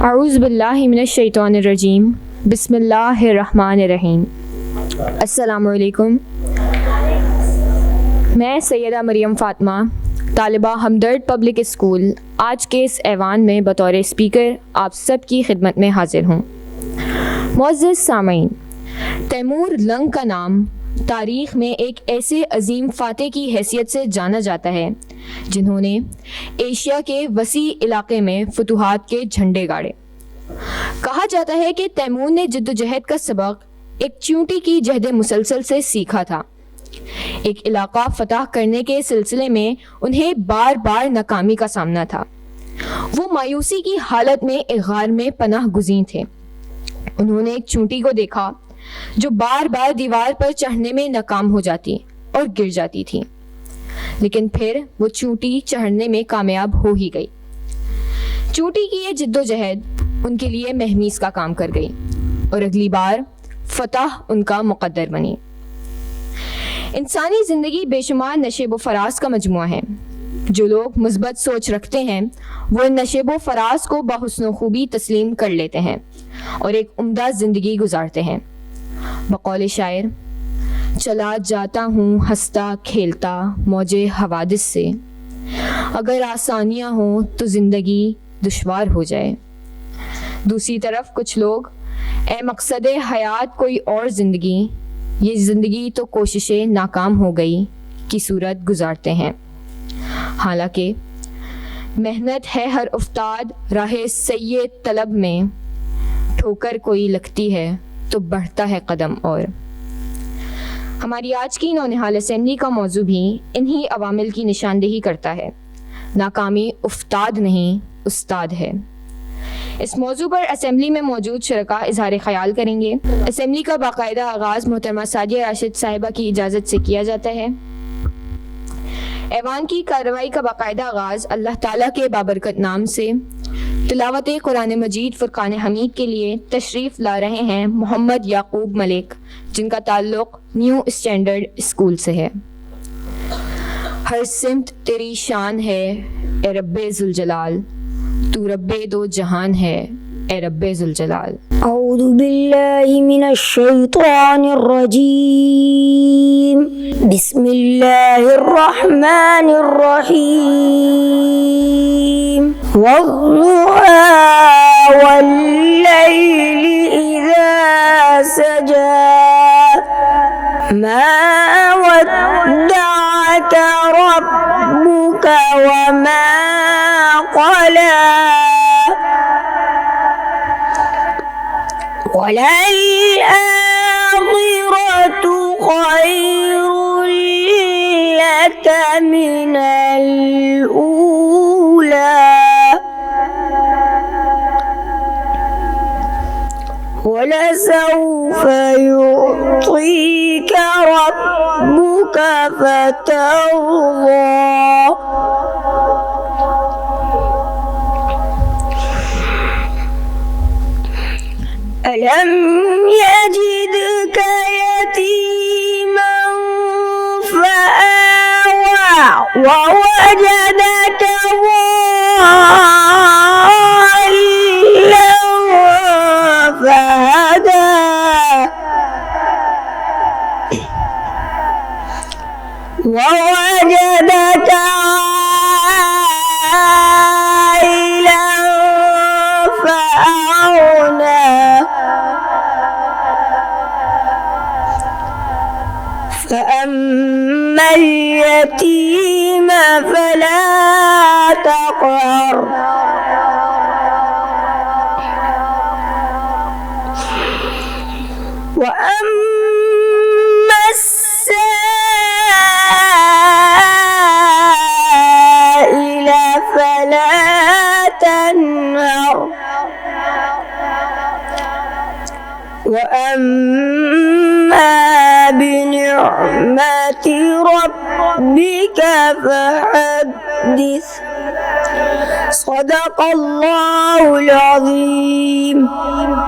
اعوذ باللہ من الشیطان الرجیم بسم اللہ الرحمن الرحیم۔ السلام علیکم، میں سیدہ مریم فاطمہ، طالبہ ہمدرد پبلک اسکول، آج کے اس ایوان میں بطور اسپیکر آپ سب کی خدمت میں حاضر ہوں۔ معزز سامعین، تیمور لنگ کا نام تاریخ میں ایک ایسے عظیم فاتح کی حیثیت سے جانا جاتا ہے جنہوں نے ایشیا کے وسیع علاقے میں فتوحات کے جھنڈے گاڑے۔ کہا جاتا ہے کہ تیمور نے جدوجہد کا سبق ایک چیونٹی کی جہد مسلسل سے سیکھا تھا۔ ایک علاقہ فتح کرنے کے سلسلے میں انہیں بار بار ناکامی کا سامنا تھا۔ وہ مایوسی کی حالت میں ایک غار میں پناہ گزین تھے۔ انہوں نے ایک چیونٹی کو دیکھا جو بار بار دیوار پر چڑھنے میں ناکام ہو جاتی اور گر جاتی تھی، لیکن پھر وہ چیونٹی چڑھنے میں کامیاب ہو ہی گئی۔ چیونٹی کی یہ جدوجہد ان کے لیے مہمیز کا کام کر گئی اور اگلی بار فتح ان کا مقدر بنی۔ انسانی زندگی بے شمار نشیب و فراز کا مجموعہ ہے۔ جو لوگ مثبت سوچ رکھتے ہیں وہ ان نشیب و فراز کو بحسن و خوبی تسلیم کر لیتے ہیں اور ایک عمدہ زندگی گزارتے ہیں۔ بقول شاعر، چلا جاتا ہوں ہنستا کھیلتا موجے حوادث سے، اگر آسانیاں ہوں تو زندگی دشوار ہو جائے۔ دوسری طرف کچھ لوگ اے مقصد حیات کوئی اور زندگی، یہ زندگی تو کوششیں ناکام ہو گئی کی صورت گزارتے ہیں۔ حالانکہ محنت ہے ہر افتاد راہ سید طلب میں، ٹھوکر کوئی لگتی ہے تو بڑھتا ہے قدم اور۔ ہماری آج کی نونہال اسمبلی کا موضوع بھی انہی عوامل کی نشاندہی کرتا ہے۔ ناکامی افتاد نہیں استاد ہے۔ اس موضوع پر اسمبلی میں موجود شرکاء اظہار خیال کریں گے۔ اسمبلی کا باقاعدہ آغاز محترمہ سعدیہ راشد صاحبہ کی اجازت سے کیا جاتا ہے۔ ایوان کی کارروائی کا باقاعدہ آغاز اللہ تعالیٰ کے بابرکت نام سے۔ تلاوت قرآن مجید فرقان حمید کے لیے تشریف لا رہے ہیں محمد یعقوب ملک، جن کا تعلق نیو اسٹینڈرڈ اسکول سے ہے۔ ہر سمت تیری شان ہے اے رب ذوالجلال، تو رب دو جہان ہے اے رب ذوالجلال۔ اعوذ باللہ من الشیطان الرجیم، بسم اللہ الرحمن الرحیم۔ والضحی واللیل اذا سجی، ما ودعک ربک وما قلی، وَلَلْآخِرَةُ خَيْرٌ لَكَ مِنَ الْأُولَى، وَلَسَوْفَ يُعْطِيكَ رَبُّكَ فَتَرْضَى، أَلَمْ يَجِدْكَ يَتِيمًا فَآوَى، وَوَجَدَكَ ضَالًّا فَهَدَى، وَوَجَدَكَ عَائِلًا فَأَغْنَى، فأما اليتيم فلا تقهر، وأما السائل فلا تنهر، وأما بنعمة ربك فحدث۔ صدق اللہ العظیم۔